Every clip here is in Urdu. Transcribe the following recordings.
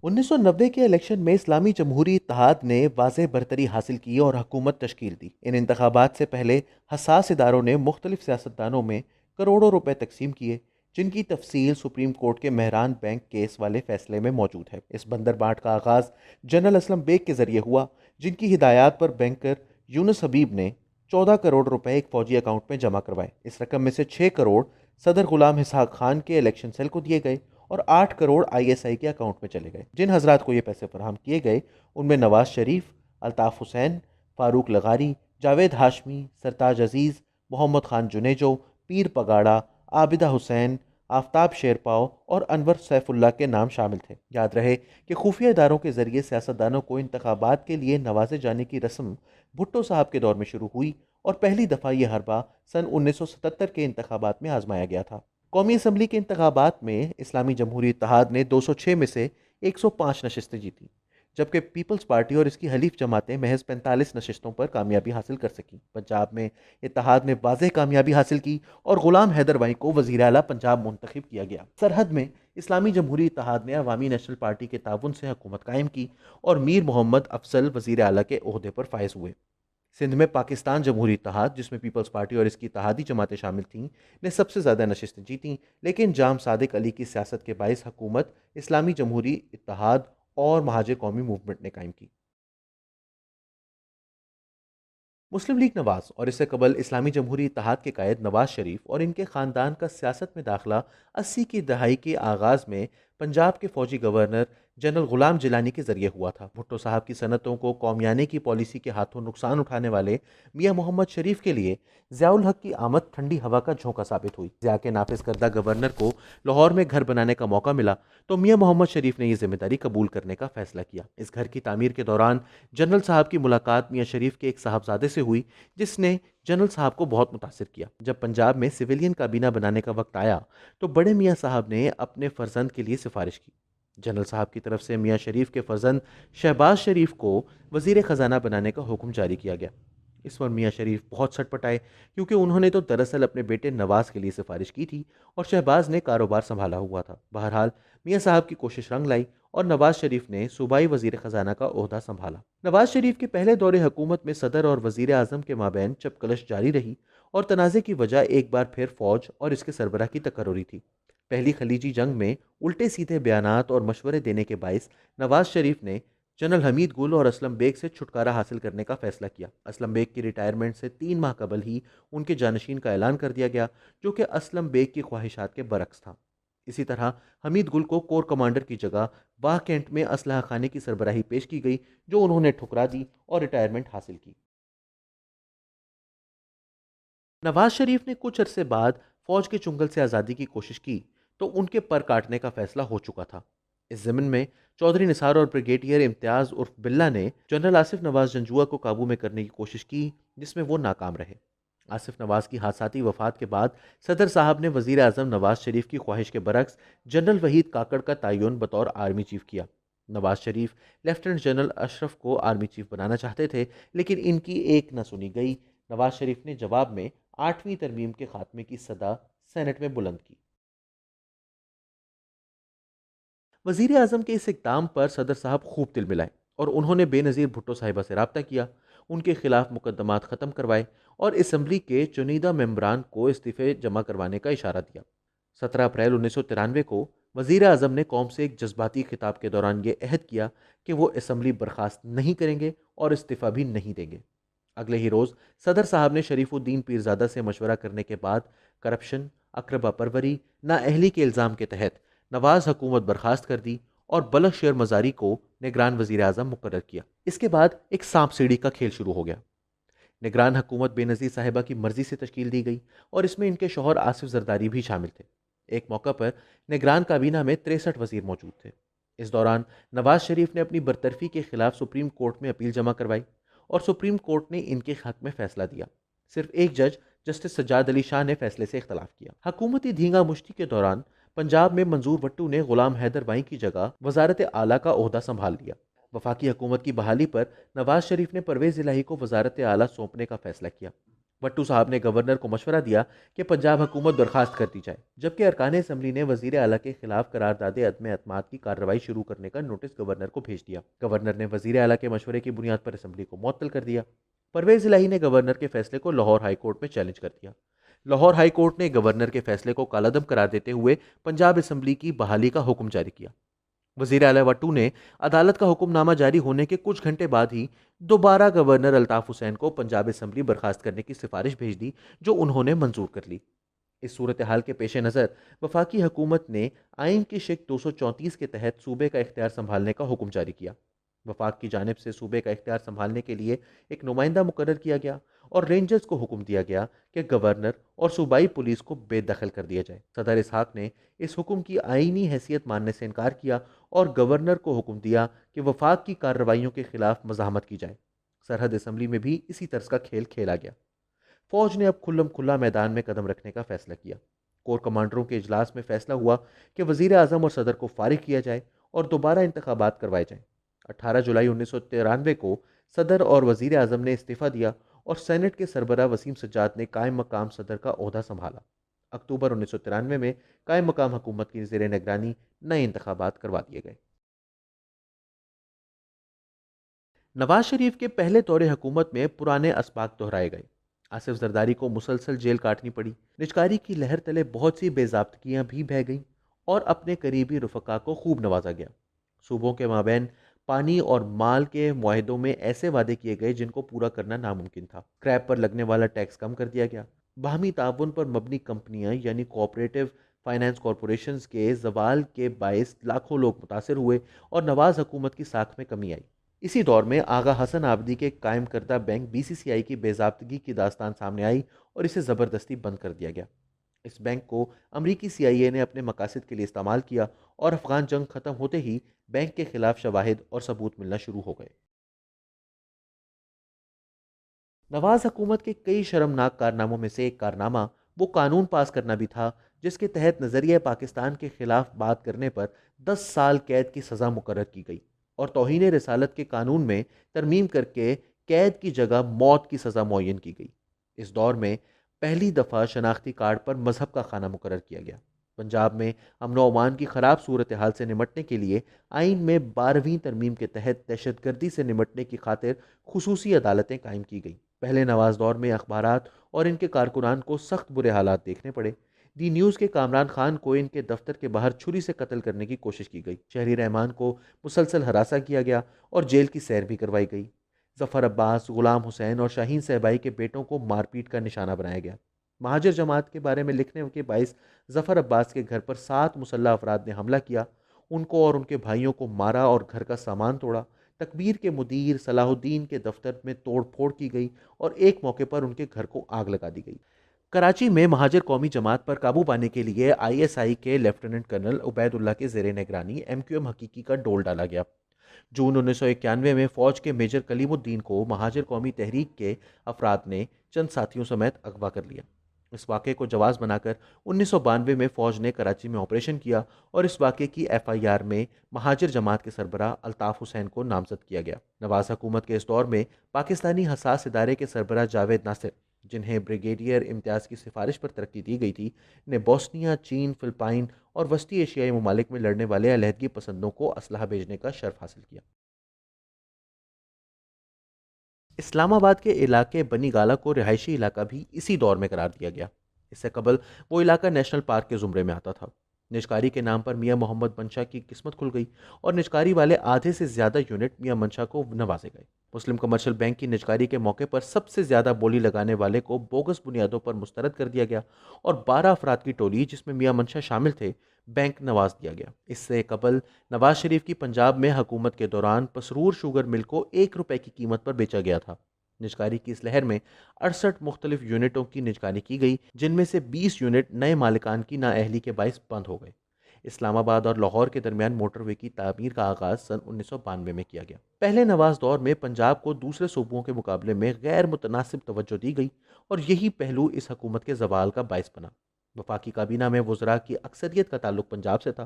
1990 کے الیکشن میں اسلامی جمہوری اتحاد نے واضح برتری حاصل کی اور حکومت تشکیل دی۔ ان انتخابات سے پہلے حساس اداروں نے مختلف سیاستدانوں میں کروڑوں روپے تقسیم کیے، جن کی تفصیل سپریم کورٹ کے مہران بینک کیس والے فیصلے میں موجود ہے۔ اس بندر بانٹ کا آغاز جنرل اسلم بیگ کے ذریعے ہوا، جن کی ہدایات پر بینکر یونس حبیب نے 14 کروڑ روپے ایک فوجی اکاؤنٹ میں جمع کروائے۔ اس رقم میں سے 6 کروڑ صدر غلام اسحاق خان کے الیکشن سیل کو دیے گئے اور 8 کروڑ آئی ایس آئی کے اکاؤنٹ میں چلے گئے۔ جن حضرات کو یہ پیسے فراہم کیے گئے ان میں نواز شریف، الطاف حسین، فاروق لغاری، جاوید ہاشمی، سرتاج عزیز، محمد خان جنیجو، پیر پگاڑا، عابدہ حسین، آفتاب شیرپاؤ اور انور سیف اللہ کے نام شامل تھے۔ یاد رہے کہ خفیہ اداروں کے ذریعے سیاستدانوں کو انتخابات کے لیے نوازے جانے کی رسم بھٹو صاحب کے دور میں شروع ہوئی اور پہلی دفعہ یہ حربہ سن 1977 کے انتخابات میں آزمایا گیا تھا۔ قومی اسمبلی کے انتخابات میں اسلامی جمہوری اتحاد نے 206 میں سے 105 نشستیں جیتیں، جبکہ پیپلز پارٹی اور اس کی حلیف جماعتیں محض 45 نشستوں پر کامیابی حاصل کر سکیں۔ پنجاب میں اتحاد نے واضح کامیابی حاصل کی اور غلام حیدر وائیں کو وزیر اعلیٰ پنجاب منتخب کیا گیا۔ سرحد میں اسلامی جمہوری اتحاد نے عوامی نیشنل پارٹی کے تعاون سے حکومت قائم کی اور میر محمد افضل وزیر اعلیٰ کے عہدے پر فائز ہوئے۔ سندھ میں پاکستان جمہوری اتحاد، جس میں پیپلز پارٹی اور اس کی اتحادی جماعتیں شامل تھیں، نے سب سے زیادہ نشستیں جیتیں، لیکن جام صادق علی کی سیاست کے باعث حکومت اسلامی جمہوری اتحاد اور مہاجر قومی موومنٹ نے قائم کی۔ مسلم لیگ نواز اور اس سے قبل اسلامی جمہوری اتحاد کے قائد نواز شریف اور ان کے خاندان کا سیاست میں داخلہ 80 کی دہائی کے آغاز میں پنجاب کے فوجی گورنر جنرل غلام جیلانی کے ذریعے ہوا تھا۔ بھٹو صاحب کی صنعتوں کو قومیانے کی پالیسی کے ہاتھوں نقصان اٹھانے والے میاں محمد شریف کے لیے ضیاء الحق کی آمد ٹھنڈی ہوا کا جھونکا ثابت ہوئی۔ ضیاء کے نافذ کردہ گورنر کو لاہور میں گھر بنانے کا موقع ملا تو میاں محمد شریف نے یہ ذمہ داری قبول کرنے کا فیصلہ کیا۔ اس گھر کی تعمیر کے دوران جنرل صاحب کی ملاقات میاں شریف کے ایک صاحبزادے سے ہوئی، جس نے جنرل صاحب کو بہت متاثر کیا۔ جب پنجاب میں سویلین کابینہ بنانے کا وقت آیا تو بڑے میاں صاحب نے اپنے فرزند کے لیے سفارش کی۔ جنرل صاحب کی طرف سے میاں شریف کے فرزند شہباز شریف کو وزیر خزانہ بنانے کا حکم جاری کیا گیا۔ اس پر میاں شریف بہت سٹ پٹائے، کیونکہ انہوں نے تو دراصل اپنے بیٹے نواز کے لیے سفارش کی تھی اور شہباز نے کاروبار سنبھالا ہوا تھا۔ بہرحال میاں صاحب کی کوشش رنگ لائی اور نواز شریف نے صوبائی وزیر خزانہ کا عہدہ سنبھالا۔ نواز شریف کے پہلے دور حکومت میں صدر اور وزیر اعظم کے مابین چپکلش جاری رہی اور تنازع کی وجہ ایک بار پھر فوج اور اس کے سربراہ کی تقرری تھی۔ پہلی خلیجی جنگ میں الٹے سیدھے بیانات اور مشورے دینے کے باعث نواز شریف نے جنرل حمید گل اور اسلم بیگ سے چھٹکارا حاصل کرنے کا فیصلہ کیا۔ اسلم بیگ کی ریٹائرمنٹ سے 3 ماہ قبل ہی ان کے جانشین کا اعلان کر دیا گیا، جو کہ اسلم بیگ کی خواہشات کے برعکس تھا۔ اسی طرح حمید گل کو کور کمانڈر کی جگہ باغ کینٹ میں اسلحہ خانے کی سربراہی پیش کی گئی، جو انہوں نے ٹھکرا دی اور ریٹائرمنٹ حاصل کی۔ نواز شریف نے کچھ عرصے بعد فوج کے چنگل سے آزادی کی کوشش کی تو ان کے پر کاٹنے کا فیصلہ ہو چکا تھا۔ اس ضمن میں چودھری نثار اور بریگیڈیئر امتیاز عرف بلہ نے جنرل آصف نواز جنجوعہ کو قابو میں کرنے کی کوشش کی، جس میں وہ ناکام رہے۔ آصف نواز کی حادثاتی وفات کے بعد صدر صاحب نے وزیر اعظم نواز شریف کی خواہش کے برعکس جنرل وحید کاکڑ کا تعین بطور آرمی چیف کیا۔ نواز شریف لیفٹیننٹ جنرل اشرف کو آرمی چیف بنانا چاہتے تھے، لیکن ان کی ایک نہ سنی گئی۔ نواز شریف نے جواب میں 8ویں ترمیم کے خاتمے کی صدا سینٹ میں بلند کی۔ وزیر اعظم کے اس اقدام پر صدر صاحب خوب تل ملائے اور انہوں نے بے نظیر بھٹو صاحبہ سے رابطہ کیا، ان کے خلاف مقدمات ختم کروائے اور اسمبلی کے چنیدہ ممبران کو استعفے جمع کروانے کا اشارہ دیا۔ 17 اپریل 1993 کو وزیر اعظم نے قوم سے ایک جذباتی خطاب کے دوران یہ عہد کیا کہ وہ اسمبلی برخاست نہیں کریں گے اور استعفیٰ بھی نہیں دیں گے۔ اگلے ہی روز صدر صاحب نے شریف الدین پیرزادہ سے مشورہ کرنے کے بعد کرپشن، اقربا پروری، نااہلی کے الزام کے تحت نواز حکومت برخاست کر دی اور بلخ شیر مزاری کو نگران وزیر اعظم مقرر کیا۔ اس کے بعد ایک سانپ سیڑھی کا کھیل شروع ہو گیا۔ نگران حکومت بے نظیر صاحبہ کی مرضی سے تشکیل دی گئی اور اس میں ان کے شوہر آصف زرداری بھی شامل تھے۔ ایک موقع پر نگران کابینہ میں 63 وزیر موجود تھے۔ اس دوران نواز شریف نے اپنی برطرفی کے خلاف سپریم کورٹ میں اپیل جمع کروائی اور سپریم کورٹ نے ان کے حق میں فیصلہ دیا۔ صرف ایک جج جسٹس سجاد علی شاہ نے فیصلے سے اختلاف کیا۔ حکومتی دھینگا مشتی کے دوران پنجاب میں منظور وٹو نے غلام حیدر وائیں کی جگہ وزارت اعلیٰ کا عہدہ سنبھال لیا۔ وفاقی حکومت کی بحالی پر نواز شریف نے پرویز الہی کو وزارت اعلیٰ سونپنے کا فیصلہ کیا۔ بٹو صاحب نے گورنر کو مشورہ دیا کہ پنجاب حکومت برخاست کر دی جائے، جبکہ ارکان اسمبلی نے وزیر اعلیٰ کے خلاف قرارداد عدم اعتماد کی کارروائی شروع کرنے کا نوٹس گورنر کو بھیج دیا۔ گورنر نے وزیر اعلیٰ کے مشورے کی بنیاد پر اسمبلی کو معطل کر دیا۔ پرویز الہی نے گورنر کے فیصلے کو لاہور ہائی کورٹ میں چیلنج کر دیا۔ لاہور ہائی کورٹ نے گورنر کے فیصلے کو کالعدم قرار دیتے ہوئے پنجاب اسمبلی کی بحالی کا حکم جاری کیا۔ وزیر اعلیٰ وٹو نے عدالت کا حکم نامہ جاری ہونے کے کچھ گھنٹے بعد ہی دوبارہ گورنر الطاف حسین کو پنجاب اسمبلی برخاست کرنے کی سفارش بھیج دی، جو انہوں نے منظور کر لی۔ اس صورتحال کے پیش نظر وفاقی حکومت نے آئین کی شق 234 کے تحت صوبے کا اختیار سنبھالنے کا حکم جاری کیا۔ وفاق کی جانب سے صوبے کا اختیار سنبھالنے کے لیے ایک نمائندہ مقرر کیا گیا اور رینجرز کو حکم دیا گیا کہ گورنر اور صوبائی پولیس کو بے دخل کر دیا جائے۔ صدر اسحاق نے اس حکم کی آئینی حیثیت ماننے سے انکار کیا اور گورنر کو حکم دیا کہ وفاق کی کارروائیوں کے خلاف مزاحمت کی جائے۔ سرحد اسمبلی میں بھی اسی طرز کا کھیل کھیلا گیا۔ فوج نے اب کھلم کھلا میدان میں قدم رکھنے کا فیصلہ کیا۔ کور کمانڈروں کے اجلاس میں فیصلہ ہوا کہ وزیر اعظم اور صدر کو فارغ کیا جائے اور دوبارہ انتخابات کروائے جائیں۔ 18 جولائی 1993 کو صدر اور وزیر اعظم نے استعفیٰ دیا اور سینٹ کے سربراہ وسیم سجاد نے قائم مقام صدر کا عہدہ سنبھالا۔ اکتوبر 1993 میں قائم مقام حکومت کی زیر نگرانی نئے انتخابات کروا دیے گئے۔ نواز شریف کے پہلے دور حکومت میں پرانے اسباق دہرائے گئے۔ آصف زرداری کو مسلسل جیل کاٹنی پڑی، نجکاری کی لہر تلے بہت سی بے ضابطگیاں بھی بہہ گئیں اور اپنے قریبی رفقا کو خوب نوازا گیا۔ صوبوں کے مابین پانی اور مال کے معاہدوں میں ایسے وعدے کیے گئے جن کو پورا کرنا ناممکن تھا۔ کریپ پر لگنے والا ٹیکس کم کر دیا گیا۔ باہمی تعاون پر مبنی کمپنیاں یعنی کوآپریٹو فائنانس کارپوریشنز کے زوال کے باعث لاکھوں لوگ متاثر ہوئے اور نواز حکومت کی ساکھ میں کمی آئی۔ اسی دور میں آغا حسن آبدی کے قائم کردہ بینک بی سی سی آئی کی بے ضابطگی کی داستان سامنے آئی اور اسے زبردستی بند کر دیا گیا۔ اس بینک کو امریکی سی آئی اے نے اپنے مقاصد کے لیے استعمال کیا اور افغان جنگ ختم ہوتے ہی بینک کے خلاف شواہد اور ثبوت ملنا شروع ہو گئے۔ نواز حکومت کے کئی شرمناک کارناموں میں سے ایک کارنامہ وہ قانون پاس کرنا بھی تھا جس کے تحت نظریہ پاکستان کے خلاف بات کرنے پر 10 سال قید کی سزا مقرر کی گئی اور توہین رسالت کے قانون میں ترمیم کر کے قید کی جگہ موت کی سزا معین کی گئی۔ اس دور میں پہلی دفعہ شناختی کارڈ پر مذہب کا خانہ مقرر کیا گیا۔ پنجاب میں امن و امان کی خراب صورتحال سے نمٹنے کے لیے آئین میں 12ویں ترمیم کے تحت دہشت گردی سے نمٹنے کی خاطر خصوصی عدالتیں قائم کی گئیں۔ پہلے نواز دور میں اخبارات اور ان کے کارکنان کو سخت برے حالات دیکھنے پڑے۔ دی نیوز کے کامران خان کو ان کے دفتر کے باہر چھری سے قتل کرنے کی کوشش کی گئی۔ شہری رحمان کو مسلسل ہراساں کیا گیا اور جیل کی سیر بھی کروائی گئی۔ ظفر عباس، غلام حسین اور شاہین صہبائی کے بیٹوں کو مار پیٹ کا نشانہ بنایا گیا۔ مہاجر جماعت کے بارے میں لکھنے کے باعث ظفر عباس کے گھر پر 7 مسلح افراد نے حملہ کیا، ان کو اور ان کے بھائیوں کو مارا اور گھر کا سامان توڑا۔ تکبیر کے مدیر صلاح الدین کے دفتر میں توڑ پھوڑ کی گئی اور ایک موقع پر ان کے گھر کو آگ لگا دی گئی۔ کراچی میں مہاجر قومی جماعت پر قابو پانے کے لیے آئی ایس آئی کے لیفٹیننٹ کرنل عبید اللہ کے زیر نگرانی ایم کیو ایم حقیقی کا ڈول ڈالا گیا۔ جون 1991 میں فوج کے میجر کلیم الدین کو مہاجر قومی تحریک کے افراد نے چند ساتھیوں سمیت اغوا کر لیا۔ اس واقعے کو جواز بنا کر 1992 میں فوج نے کراچی میں آپریشن کیا اور اس واقعے کی ایف آئی آر میں مہاجر جماعت کے سربراہ الطاف حسین کو نامزد کیا گیا۔ نواز حکومت کے اس دور میں پاکستانی حساس ادارے کے سربراہ جاوید ناصر، جنہیں بریگیڈیئر امتیاز کی سفارش پر ترقی دی گئی تھی، نے بوسنیا، چین، فلپائن اور وسطی ایشیائی ممالک میں لڑنے والے علیحدگی پسندوں کو اسلحہ بھیجنے کا شرف حاصل کیا۔ اسلام آباد کے علاقے بنی گالہ کو رہائشی علاقہ بھی اسی دور میں قرار دیا گیا۔ اس سے قبل وہ علاقہ نیشنل پارک کے زمرے میں آتا تھا۔ نجکاری کے نام پر میاں محمد منشا کی قسمت کھل گئی اور نجکاری والے آدھے سے زیادہ یونٹ میاں منشا کو نوازے گئے۔ مسلم کمرشل بینک کی نجکاری کے موقع پر سب سے زیادہ بولی لگانے والے کو بوگس بنیادوں پر مسترد کر دیا گیا اور 12 افراد کی ٹولی جس میں میاں منشا شامل تھے بینک نواز دیا گیا۔ اس سے قبل نواز شریف کی پنجاب میں حکومت کے دوران پسرور شوگر مل کو 1 روپے کی قیمت پر بیچا گیا تھا۔ نجکاری کی اس لہر میں 68 مختلف یونٹوں کی نجکاری کی گئی، جن میں سے 20 یونٹ نئے مالکان کی نااہلی کے باعث بند ہو گئے۔ اسلام آباد اور لاہور کے درمیان موٹر وے کی تعمیر کا آغاز سن 1992 میں کیا گیا۔ پہلے نواز دور میں پنجاب کو دوسرے صوبوں کے مقابلے میں غیر متناسب توجہ دی گئی اور یہی پہلو اس حکومت کے زوال کا باعث بنا۔ وفاقی کابینہ میں وزراء کی اکثریت کا تعلق پنجاب سے تھا۔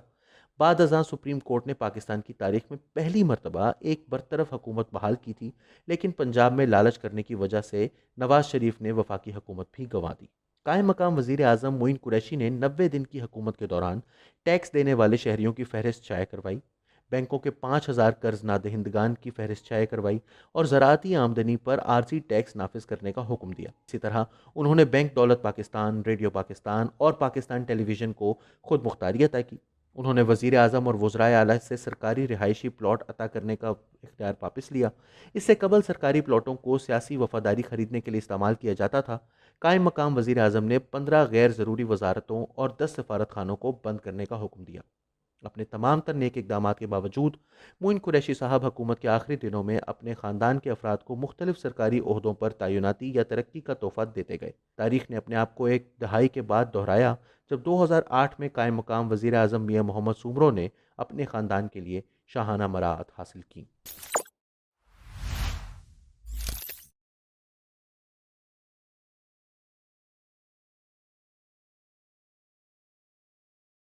بعد ازاں سپریم کورٹ نے پاکستان کی تاریخ میں پہلی مرتبہ ایک برطرف حکومت بحال کی تھی، لیکن پنجاب میں لالچ کرنے کی وجہ سے نواز شریف نے وفاقی حکومت بھی گنوا دی۔ قائم مقام وزیر اعظم معین قریشی نے 90 دن کی حکومت کے دوران ٹیکس دینے والے شہریوں کی فہرست شائع کروائی، بینکوں کے 5,000 قرض نادہندگان کی فہرست شائع کروائی اور زراعتی آمدنی پر عارضی ٹیکس نافذ کرنے کا حکم دیا۔ اسی طرح انہوں نے بینک دولت پاکستان، ریڈیو پاکستان اور پاکستان ٹیلی ویژن کو خود مختاری عطا کی۔ انہوں نے وزیر اعظم اور وزرائے اعلیٰ سے سرکاری رہائشی پلاٹ عطا کرنے کا اختیار واپس لیا۔ اس سے قبل سرکاری پلاٹوں کو سیاسی وفاداری خریدنے کے لیے استعمال کیا جاتا تھا۔ قائم مقام وزیر اعظم نے 15 غیر ضروری وزارتوں اور 10 سفارت خانوں کو بند کرنے کا حکم دیا۔ اپنے تمام تر نیک اقدامات کے باوجود معین قریشی صاحب حکومت کے آخری دنوں میں اپنے خاندان کے افراد کو مختلف سرکاری عہدوں پر تعیناتی یا ترقی کا تحفہ دیتے گئے۔ تاریخ نے اپنے آپ کو ایک دہائی کے بعد دہرایا جب 2008 میں قائم مقام وزیر اعظم میاں محمد سومرو نے اپنے خاندان کے لیے شاہانہ مراعات حاصل کی۔